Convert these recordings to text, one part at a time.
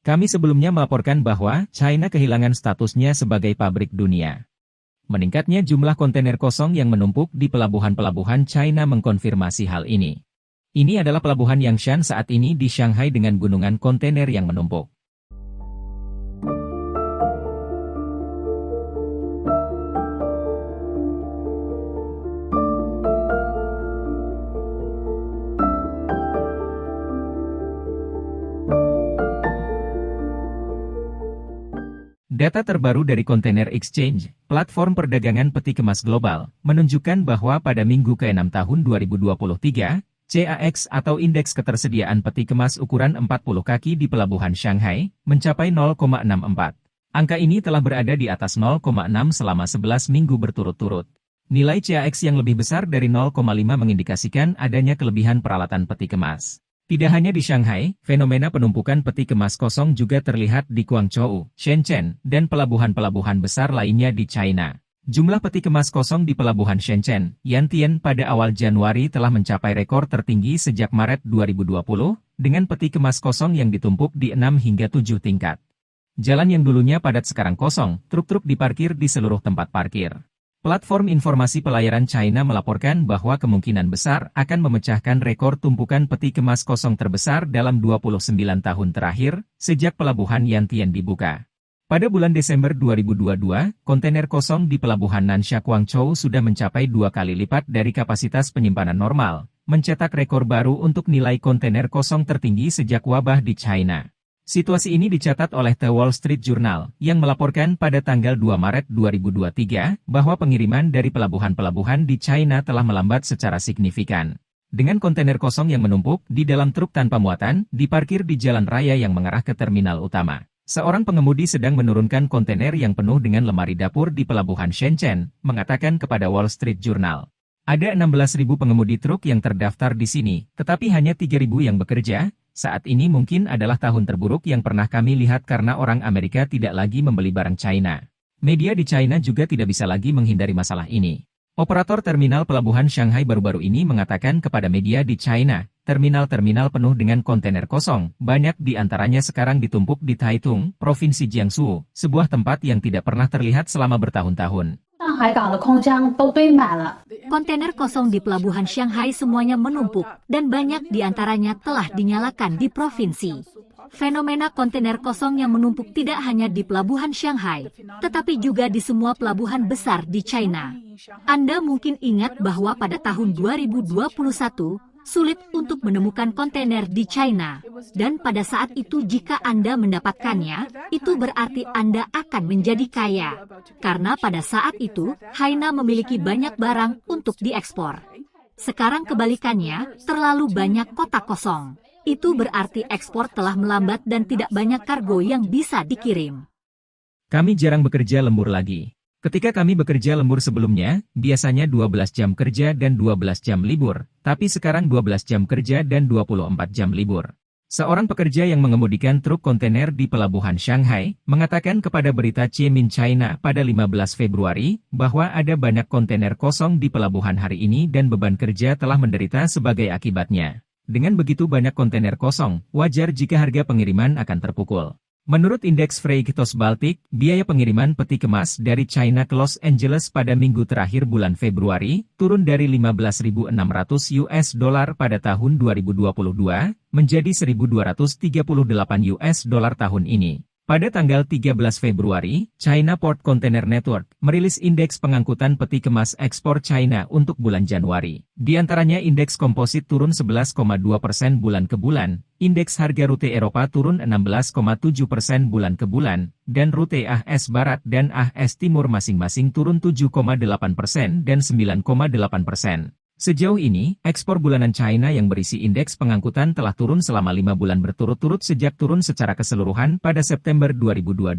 Kami sebelumnya melaporkan bahwa China kehilangan statusnya sebagai pabrik dunia. Meningkatnya jumlah kontainer kosong yang menumpuk di pelabuhan-pelabuhan China mengkonfirmasi hal ini. Ini adalah pelabuhan Yangshan saat ini di Shanghai dengan gunungan kontainer yang menumpuk. Data terbaru dari Container Exchange, platform perdagangan peti kemas global, menunjukkan bahwa pada minggu ke-6 tahun 2023, CAX atau Indeks Ketersediaan Peti Kemas ukuran 40 kaki di Pelabuhan Shanghai, mencapai 0,64. Angka ini telah berada di atas 0,6 selama 11 minggu berturut-turut. Nilai CAX yang lebih besar dari 0,5 mengindikasikan adanya kelebihan peralatan peti kemas. Tidak hanya di Shanghai, fenomena penumpukan peti kemas kosong juga terlihat di Guangzhou, Shenzhen, dan pelabuhan-pelabuhan besar lainnya di China. Jumlah peti kemas kosong di pelabuhan Shenzhen, Yantian pada awal Januari telah mencapai rekor tertinggi sejak Maret 2020, dengan peti kemas kosong yang ditumpuk di 6 hingga 7 tingkat. Jalan yang dulunya padat sekarang kosong, truk-truk diparkir di seluruh tempat parkir. Platform informasi pelayaran China melaporkan bahwa kemungkinan besar akan memecahkan rekor tumpukan peti kemas kosong terbesar dalam 29 tahun terakhir, sejak pelabuhan Yantian dibuka. Pada bulan Desember 2022, kontainer kosong di pelabuhan Nansha Guangzhou sudah mencapai 2 kali lipat dari kapasitas penyimpanan normal, mencetak rekor baru untuk nilai kontainer kosong tertinggi sejak wabah di China. Situasi ini dicatat oleh The Wall Street Journal, yang melaporkan pada tanggal 2 Maret 2023, bahwa pengiriman dari pelabuhan-pelabuhan di China telah melambat secara signifikan. Dengan kontainer kosong yang menumpuk di dalam truk tanpa muatan, diparkir di jalan raya yang mengarah ke terminal utama. Seorang pengemudi sedang menurunkan kontainer yang penuh dengan lemari dapur di pelabuhan Shenzhen, mengatakan kepada Wall Street Journal. Ada 16.000 pengemudi truk yang terdaftar di sini, tetapi hanya 3.000 yang bekerja. Saat ini mungkin adalah tahun terburuk yang pernah kami lihat karena orang Amerika tidak lagi membeli barang China. Media di China juga tidak bisa lagi menghindari masalah ini. Operator terminal pelabuhan Shanghai baru-baru ini mengatakan kepada media di China, terminal-terminal penuh dengan kontainer kosong, banyak di antaranya sekarang ditumpuk di Taitung, Provinsi Jiangsu, sebuah tempat yang tidak pernah terlihat selama bertahun-tahun. Kontainer kosong di pelabuhan Shanghai semuanya menumpuk, dan banyak di antaranya telah dinyalakan di provinsi. Fenomena kontainer kosong yang menumpuk tidak hanya di pelabuhan Shanghai, tetapi juga di semua pelabuhan besar di China. Anda mungkin ingat bahwa pada tahun 2021, sulit untuk menemukan kontainer di China, dan pada saat itu jika Anda mendapatkannya, itu berarti Anda akan menjadi kaya. Karena pada saat itu, China memiliki banyak barang untuk diekspor. Sekarang kebalikannya, terlalu banyak kotak kosong. Itu berarti ekspor telah melambat dan tidak banyak kargo yang bisa dikirim. Kami jarang bekerja lembur lagi. Ketika kami bekerja lembur sebelumnya, biasanya 12 jam kerja dan 12 jam libur, tapi sekarang 12 jam kerja dan 24 jam libur. Seorang pekerja yang mengemudikan truk kontainer di pelabuhan Shanghai, mengatakan kepada berita Chemin China pada 15 Februari, bahwa ada banyak kontainer kosong di pelabuhan hari ini dan beban kerja telah menderita sebagai akibatnya. Dengan begitu banyak kontainer kosong, wajar jika harga pengiriman akan terpukul. Menurut Indeks Freightos Baltic, biaya pengiriman peti kemas dari China ke Los Angeles pada minggu terakhir bulan Februari, turun dari 15.600 US dollar pada tahun 2022, menjadi 1.238 US dollar tahun ini. Pada tanggal 13 Februari, China Port Container Network merilis indeks pengangkutan peti kemas ekspor China untuk bulan Januari. Di antaranya indeks komposit turun 11,2% bulan ke bulan, indeks harga rute Eropa turun 16,7% bulan ke bulan, dan rute AS Barat dan AS Timur masing-masing turun 7,8% dan 9,8%. Sejauh ini, ekspor bulanan China yang berisi indeks pengangkutan telah turun selama 5 bulan berturut-turut sejak turun secara keseluruhan pada September 2022.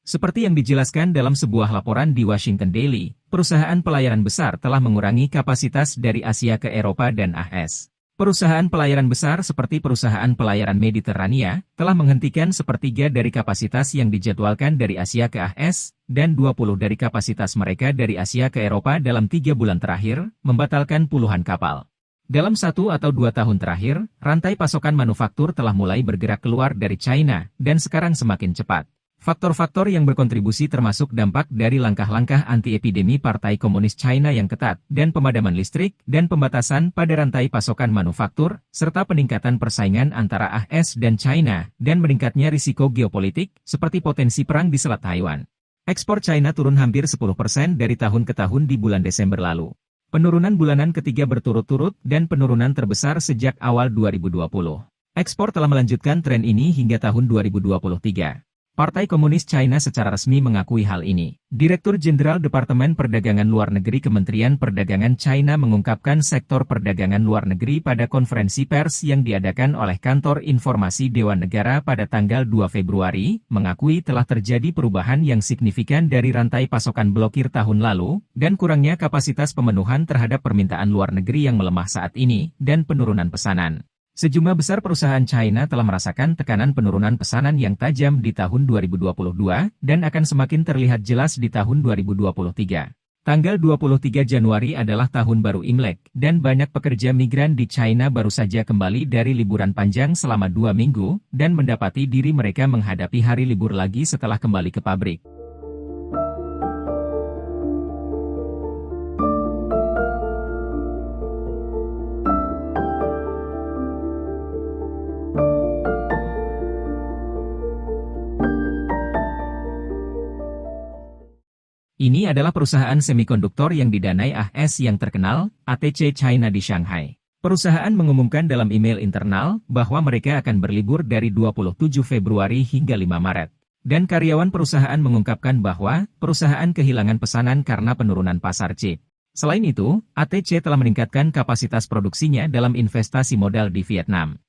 Seperti yang dijelaskan dalam sebuah laporan di Washington Daily, perusahaan pelayaran besar telah mengurangi kapasitas dari Asia ke Eropa dan AS. Perusahaan pelayaran besar seperti perusahaan pelayaran Mediterania telah menghentikan sepertiga dari kapasitas yang dijadwalkan dari Asia ke AS, dan 20 dari kapasitas mereka dari Asia ke Eropa dalam 3 bulan terakhir, membatalkan puluhan kapal. Dalam 1 atau 2 tahun terakhir, rantai pasokan manufaktur telah mulai bergerak keluar dari China, dan sekarang semakin cepat. Faktor-faktor yang berkontribusi termasuk dampak dari langkah-langkah anti-epidemi Partai Komunis China yang ketat, dan pemadaman listrik, dan pembatasan pada rantai pasokan manufaktur, serta peningkatan persaingan antara AS dan China, dan meningkatnya risiko geopolitik, seperti potensi perang di Selat Taiwan. Ekspor China turun hampir 10% dari tahun ke tahun di bulan Desember lalu. Penurunan bulanan ketiga berturut-turut dan penurunan terbesar sejak awal 2020. Ekspor telah melanjutkan tren ini hingga tahun 2023. Partai Komunis China secara resmi mengakui hal ini. Direktur Jenderal Departemen Perdagangan Luar Negeri Kementerian Perdagangan China mengungkapkan sektor perdagangan luar negeri pada konferensi pers yang diadakan oleh Kantor Informasi Dewan Negara pada tanggal 2 Februari, mengakui telah terjadi perubahan yang signifikan dari rantai pasokan blokir tahun lalu, dan kurangnya kapasitas pemenuhan terhadap permintaan luar negeri yang melemah saat ini, dan penurunan pesanan. Sejumlah besar perusahaan China telah merasakan tekanan penurunan pesanan yang tajam di tahun 2022, dan akan semakin terlihat jelas di tahun 2023. Tanggal 23 Januari adalah tahun baru Imlek, dan banyak pekerja migran di China baru saja kembali dari liburan panjang selama 2 minggu, dan mendapati diri mereka menghadapi hari libur lagi setelah kembali ke pabrik. Ini adalah perusahaan semikonduktor yang didanai AS yang terkenal, ATC China di Shanghai. Perusahaan mengumumkan dalam email internal bahwa mereka akan berlibur dari 27 Februari hingga 5 Maret. Dan karyawan perusahaan mengungkapkan bahwa perusahaan kehilangan pesanan karena penurunan pasar chip. Selain itu, ATC telah meningkatkan kapasitas produksinya dalam investasi modal di Vietnam.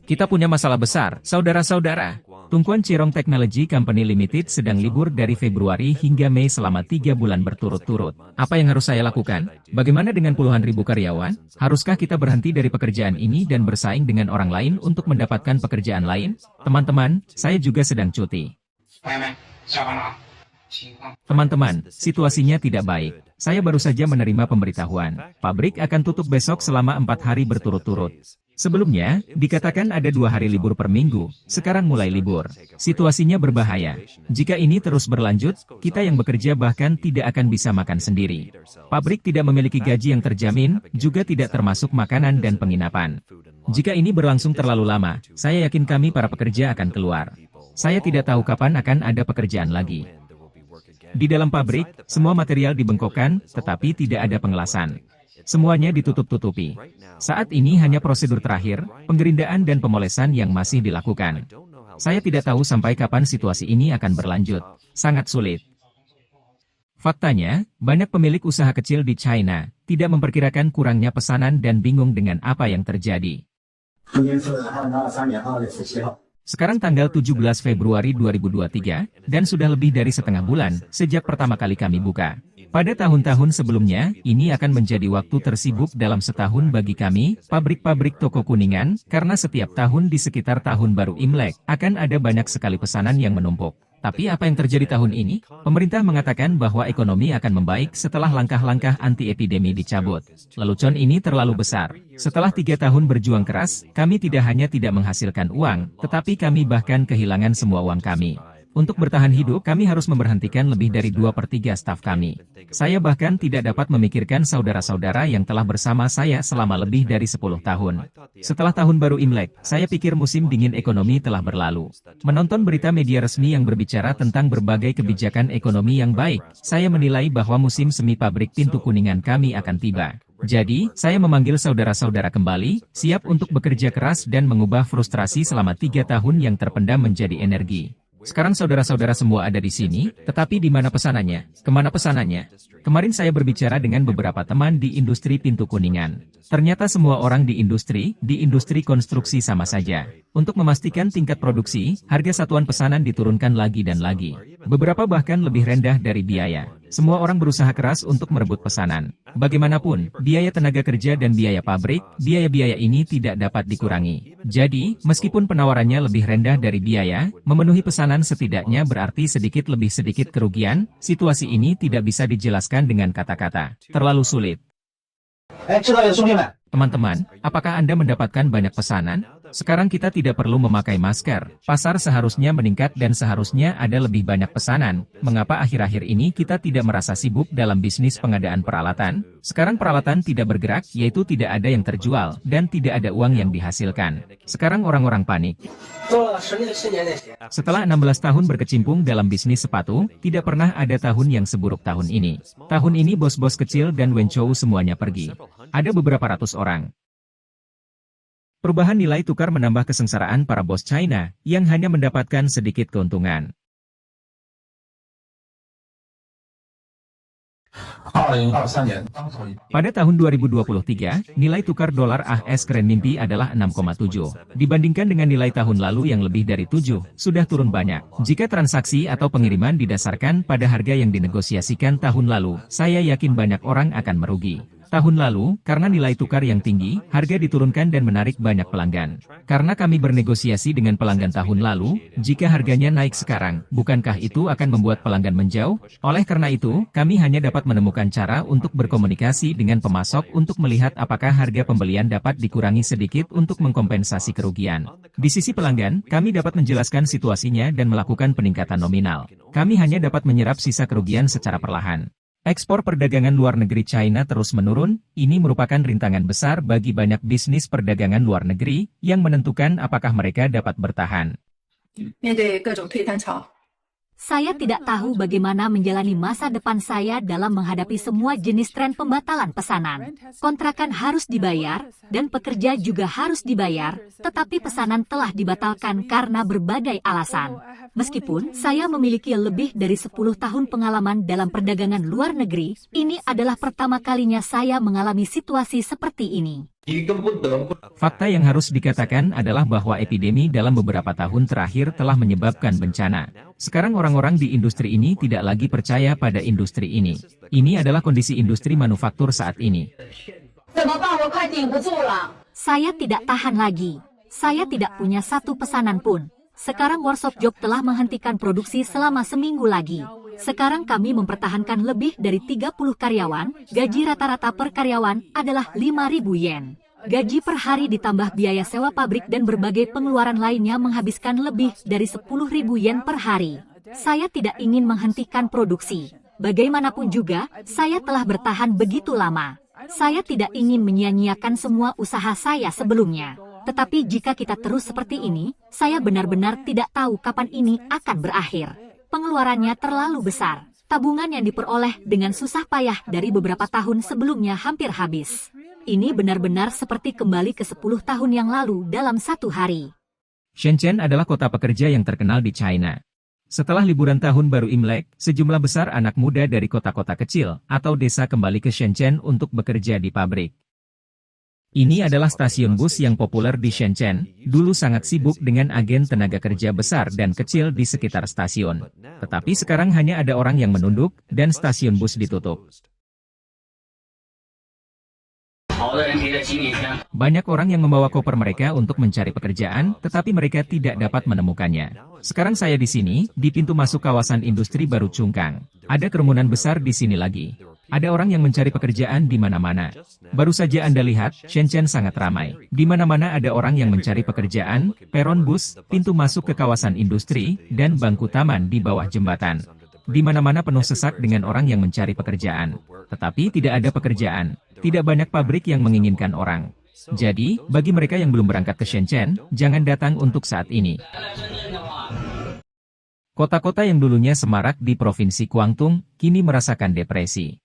Kita punya masalah besar, saudara-saudara. Tungkuan Chirong Technology Company Limited sedang libur dari Februari hingga Mei selama 3 bulan berturut-turut. Apa yang harus saya lakukan? Bagaimana dengan puluhan ribu karyawan? Haruskah kita berhenti dari pekerjaan ini dan bersaing dengan orang lain untuk mendapatkan pekerjaan lain? Teman-teman, saya juga sedang cuti. Teman-teman, situasinya tidak baik. Saya baru saja menerima pemberitahuan. Pabrik akan tutup besok selama 4 hari berturut-turut. Sebelumnya, dikatakan ada 2 hari libur per minggu, sekarang mulai libur. Situasinya berbahaya. Jika ini terus berlanjut, kita yang bekerja bahkan tidak akan bisa makan sendiri. Pabrik tidak memiliki gaji yang terjamin, juga tidak termasuk makanan dan penginapan. Jika ini berlangsung terlalu lama, saya yakin kami para pekerja akan keluar. Saya tidak tahu kapan akan ada pekerjaan lagi. Di dalam pabrik, semua material dibengkokkan, tetapi tidak ada pengelasan. Semuanya ditutup-tutupi. Saat ini hanya prosedur terakhir, penggerindaan dan pemolesan yang masih dilakukan. Saya tidak tahu sampai kapan situasi ini akan berlanjut. Sangat sulit. Faktanya, banyak pemilik usaha kecil di China tidak memperkirakan kurangnya pesanan dan bingung dengan apa yang terjadi. Sekarang tanggal 17 Februari 2023, dan sudah lebih dari setengah bulan sejak pertama kali kami buka. Pada tahun-tahun sebelumnya, ini akan menjadi waktu tersibuk dalam setahun bagi kami, pabrik-pabrik toko kuningan, karena setiap tahun di sekitar tahun baru Imlek, akan ada banyak sekali pesanan yang menumpuk. Tapi apa yang terjadi tahun ini? Pemerintah mengatakan bahwa ekonomi akan membaik setelah langkah-langkah anti-epidemi dicabut. Lelucon ini terlalu besar. Setelah 3 tahun berjuang keras, kami tidak hanya tidak menghasilkan uang, tetapi kami bahkan kehilangan semua uang kami. Untuk bertahan hidup, kami harus memberhentikan lebih dari 2/3 staf kami. Saya bahkan tidak dapat memikirkan saudara-saudara yang telah bersama saya selama lebih dari 10 tahun. Setelah tahun baru Imlek, saya pikir musim dingin ekonomi telah berlalu. Menonton berita media resmi yang berbicara tentang berbagai kebijakan ekonomi yang baik, saya menilai bahwa musim semi pabrik pintu kuningan kami akan tiba. Jadi, saya memanggil saudara-saudara kembali, siap untuk bekerja keras dan mengubah frustrasi selama 3 tahun yang terpendam menjadi energi. Sekarang saudara-saudara semua ada di sini, tetapi di mana pesanannya? Kemana pesanannya? Kemarin saya berbicara dengan beberapa teman di industri pintu kuningan. Ternyata semua orang di industri konstruksi sama saja. Untuk memastikan tingkat produksi, harga satuan pesanan diturunkan lagi dan lagi. Beberapa bahkan lebih rendah dari biaya. Semua orang berusaha keras untuk merebut pesanan. Bagaimanapun, biaya tenaga kerja dan biaya pabrik, biaya-biaya ini tidak dapat dikurangi. Jadi, meskipun penawarannya lebih rendah dari biaya, memenuhi pesanan setidaknya berarti sedikit lebih sedikit kerugian. Situasi ini tidak bisa dijelaskan dengan kata-kata. Terlalu sulit. Teman-teman, apakah Anda mendapatkan banyak pesanan? Sekarang kita tidak perlu memakai masker. Pasar seharusnya meningkat dan seharusnya ada lebih banyak pesanan. Mengapa akhir-akhir ini kita tidak merasa sibuk dalam bisnis pengadaan peralatan? Sekarang peralatan tidak bergerak, yaitu tidak ada yang terjual, dan tidak ada uang yang dihasilkan. Sekarang orang-orang panik. Setelah 16 tahun berkecimpung dalam bisnis sepatu, tidak pernah ada tahun yang seburuk tahun ini. Tahun ini bos-bos kecil dan Wenzhou semuanya pergi. Ada beberapa ratus orang. Perubahan nilai tukar menambah kesengsaraan para bos China, yang hanya mendapatkan sedikit keuntungan. Pada tahun 2023, nilai tukar dolar AS ke renminbi adalah 6,7. Dibandingkan dengan nilai tahun lalu yang lebih dari 7, sudah turun banyak. Jika transaksi atau pengiriman didasarkan pada harga yang dinegosiasikan tahun lalu, saya yakin banyak orang akan merugi. Tahun lalu, karena nilai tukar yang tinggi, harga diturunkan dan menarik banyak pelanggan. Karena kami bernegosiasi dengan pelanggan tahun lalu, jika harganya naik sekarang, bukankah itu akan membuat pelanggan menjauh? Oleh karena itu, kami hanya dapat menemukan cara untuk berkomunikasi dengan pemasok untuk melihat apakah harga pembelian dapat dikurangi sedikit untuk mengkompensasi kerugian. Di sisi pelanggan, kami dapat menjelaskan situasinya dan melakukan peningkatan nominal. Kami hanya dapat menyerap sisa kerugian secara perlahan. Ekspor perdagangan luar negeri China terus menurun, ini merupakan rintangan besar bagi banyak bisnis perdagangan luar negeri, yang menentukan apakah mereka dapat bertahan. Saya tidak tahu bagaimana menjalani masa depan saya dalam menghadapi semua jenis tren pembatalan pesanan. Kontrakan harus dibayar, dan pekerja juga harus dibayar, tetapi pesanan telah dibatalkan karena berbagai alasan. Meskipun saya memiliki lebih dari 10 tahun pengalaman dalam perdagangan luar negeri, ini adalah pertama kalinya saya mengalami situasi seperti ini. Fakta yang harus dikatakan adalah bahwa epidemi dalam beberapa tahun terakhir telah menyebabkan bencana. Sekarang orang-orang di industri ini tidak lagi percaya pada industri ini. Ini adalah kondisi industri manufaktur saat ini. Saya tidak tahan lagi. Saya tidak punya satu pesanan pun. Sekarang Workshop Job telah menghentikan produksi selama seminggu lagi. Sekarang kami mempertahankan lebih dari 30 karyawan, gaji rata-rata per karyawan adalah 5.000 yen. Gaji per hari ditambah biaya sewa pabrik dan berbagai pengeluaran lainnya menghabiskan lebih dari 10.000 yen per hari. Saya tidak ingin menghentikan produksi. Bagaimanapun juga, saya telah bertahan begitu lama. Saya tidak ingin menyia-nyiakan semua usaha saya sebelumnya. Tetapi jika kita terus seperti ini, saya benar-benar tidak tahu kapan ini akan berakhir. Pengeluarannya terlalu besar. Tabungan yang diperoleh dengan susah payah dari beberapa tahun sebelumnya hampir habis. Ini benar-benar seperti kembali ke 10 tahun yang lalu dalam satu hari. Shenzhen adalah kota pekerja yang terkenal di China. Setelah liburan tahun baru Imlek, sejumlah besar anak muda dari kota-kota kecil atau desa kembali ke Shenzhen untuk bekerja di pabrik. Ini adalah stasiun bus yang populer di Shenzhen, dulu sangat sibuk dengan agen tenaga kerja besar dan kecil di sekitar stasiun. Tetapi sekarang hanya ada orang yang menunduk, dan stasiun bus ditutup. Banyak orang yang membawa koper mereka untuk mencari pekerjaan, tetapi mereka tidak dapat menemukannya. Sekarang saya di sini, di pintu masuk kawasan industri baru Chungkang. Ada kerumunan besar di sini lagi. Ada orang yang mencari pekerjaan di mana-mana. Baru saja Anda lihat, Shenzhen sangat ramai. Di mana-mana ada orang yang mencari pekerjaan, peron bus, pintu masuk ke kawasan industri, dan bangku taman di bawah jembatan. Di mana-mana penuh sesak dengan orang yang mencari pekerjaan. Tetapi tidak ada pekerjaan. Tidak banyak pabrik yang menginginkan orang. Jadi, bagi mereka yang belum berangkat ke Shenzhen, jangan datang untuk saat ini. Kota-kota yang dulunya semarak di Provinsi Guangdong, kini merasakan depresi.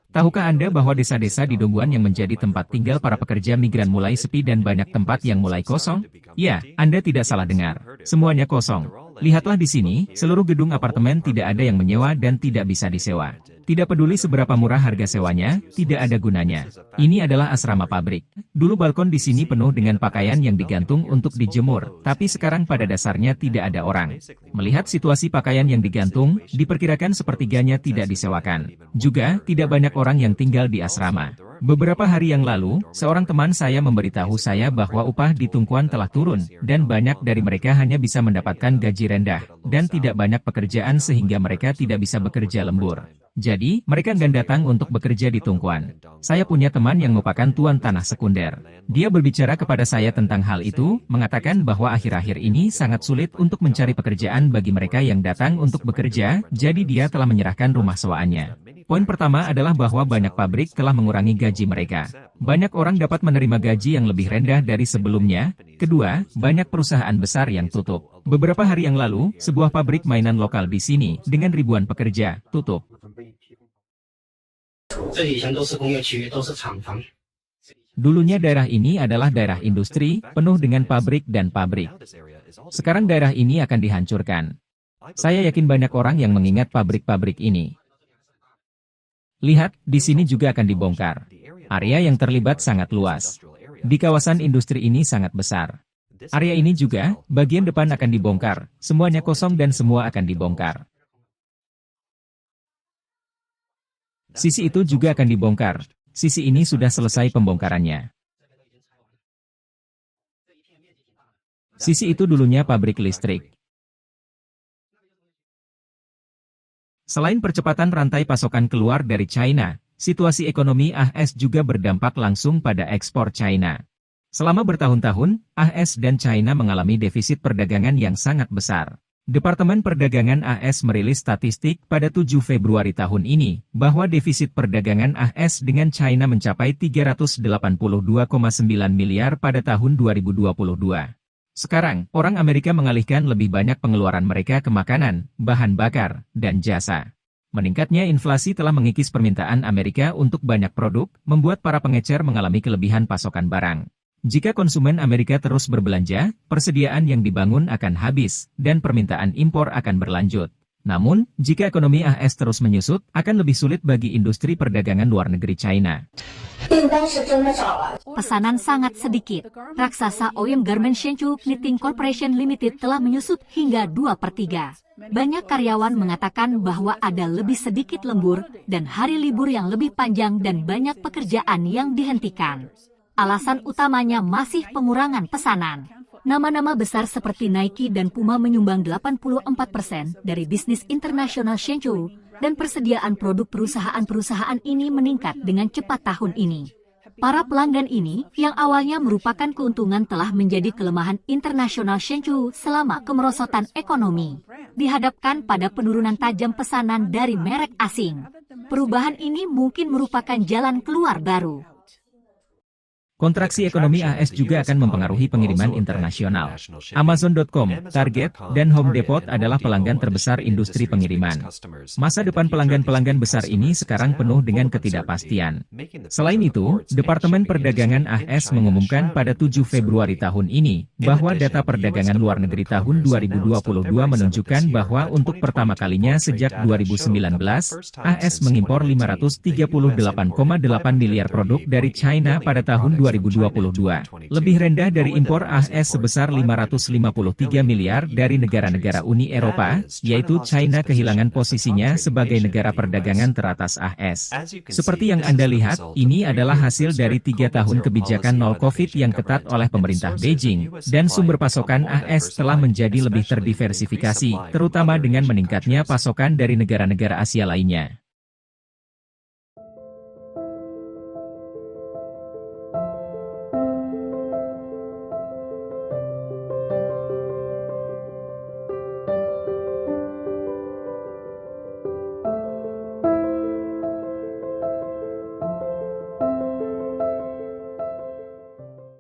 Tahukah Anda bahwa desa-desa di Dongguan yang menjadi tempat tinggal para pekerja migran mulai sepi dan banyak tempat yang mulai kosong? Ya, Anda tidak salah dengar. Semuanya kosong. Lihatlah di sini, seluruh gedung apartemen tidak ada yang menyewa dan tidak bisa disewa. Tidak peduli seberapa murah harga sewanya, tidak ada gunanya. Ini adalah asrama pabrik. Dulu balkon di sini penuh dengan pakaian yang digantung untuk dijemur, tapi sekarang pada dasarnya tidak ada orang. Melihat situasi pakaian yang digantung, diperkirakan sepertiganya tidak disewakan. Juga, tidak banyak orang yang tinggal di asrama. Beberapa hari yang lalu, seorang teman saya memberitahu saya bahwa upah di Tungkuan telah turun, dan banyak dari mereka hanya bisa mendapatkan gaji rendah, dan tidak banyak pekerjaan sehingga mereka tidak bisa bekerja lembur. Jadi, mereka enggan datang untuk bekerja di Tongguan. Saya punya teman yang merupakan tuan tanah sekunder. Dia berbicara kepada saya tentang hal itu, mengatakan bahwa akhir-akhir ini sangat sulit untuk mencari pekerjaan bagi mereka yang datang untuk bekerja, jadi dia telah menyerahkan rumah sewaannya. Poin pertama adalah bahwa banyak pabrik telah mengurangi gaji mereka. Banyak orang dapat menerima gaji yang lebih rendah dari sebelumnya. Kedua, banyak perusahaan besar yang tutup. Beberapa hari yang lalu, sebuah pabrik mainan lokal di sini, dengan ribuan pekerja, tutup. Dulunya daerah ini adalah daerah industri, penuh dengan pabrik dan pabrik. Sekarang daerah ini akan dihancurkan. Saya yakin banyak orang yang mengingat pabrik-pabrik ini. Lihat, di sini juga akan dibongkar. Area yang terlibat sangat luas. Di kawasan industri ini sangat besar. Area ini juga, bagian depan akan dibongkar, semuanya kosong dan semua akan dibongkar. Sisi itu juga akan dibongkar. Sisi ini sudah selesai pembongkarannya. Sisi itu dulunya pabrik listrik. Selain percepatan rantai pasokan keluar dari China, situasi ekonomi AS juga berdampak langsung pada ekspor China. Selama bertahun-tahun, AS dan China mengalami defisit perdagangan yang sangat besar. Departemen Perdagangan AS merilis statistik pada 7 Februari tahun ini, bahwa defisit perdagangan AS dengan China mencapai 382,9 miliar pada tahun 2022. Sekarang, orang Amerika mengalihkan lebih banyak pengeluaran mereka ke makanan, bahan bakar, dan jasa. Meningkatnya inflasi telah mengikis permintaan Amerika untuk banyak produk, membuat para pengecer mengalami kelebihan pasokan barang. Jika konsumen Amerika terus berbelanja, persediaan yang dibangun akan habis, dan permintaan impor akan berlanjut. Namun, jika ekonomi AS terus menyusut, akan lebih sulit bagi industri perdagangan luar negeri China. Pesanan sangat sedikit. Raksasa OEM Garment Shenzhou Knitting Corporation Limited telah menyusut hingga 2/3. Banyak karyawan mengatakan bahwa ada lebih sedikit lembur, dan hari libur yang lebih panjang dan banyak pekerjaan yang dihentikan. Alasan utamanya masih pengurangan pesanan. Nama-nama besar seperti Nike dan Puma menyumbang 84% dari bisnis internasional Shenzhou, dan persediaan produk perusahaan-perusahaan ini meningkat dengan cepat tahun ini. Para pelanggan ini, yang awalnya merupakan keuntungan, telah menjadi kelemahan internasional Shenzhou selama kemerosotan ekonomi. Dihadapkan pada penurunan tajam pesanan dari merek asing. Perubahan ini mungkin merupakan jalan keluar baru. Kontraksi ekonomi AS juga akan mempengaruhi pengiriman internasional. Amazon.com, Target, dan Home Depot adalah pelanggan terbesar industri pengiriman. Masa depan pelanggan-pelanggan besar ini sekarang penuh dengan ketidakpastian. Selain itu, Departemen Perdagangan AS mengumumkan pada 7 Februari tahun ini, bahwa data perdagangan luar negeri tahun 2022 menunjukkan bahwa untuk pertama kalinya sejak 2019, AS mengimpor 538,8 miliar produk dari China pada tahun 2022, lebih rendah dari impor AS sebesar 553 miliar dari negara-negara Uni Eropa, yaitu China kehilangan posisinya sebagai negara perdagangan teratas AS. Seperti yang Anda lihat, ini adalah hasil dari 3 tahun kebijakan nol COVID yang ketat oleh pemerintah Beijing, dan sumber pasokan AS telah menjadi lebih terdiversifikasi, terutama dengan meningkatnya pasokan dari negara-negara Asia lainnya.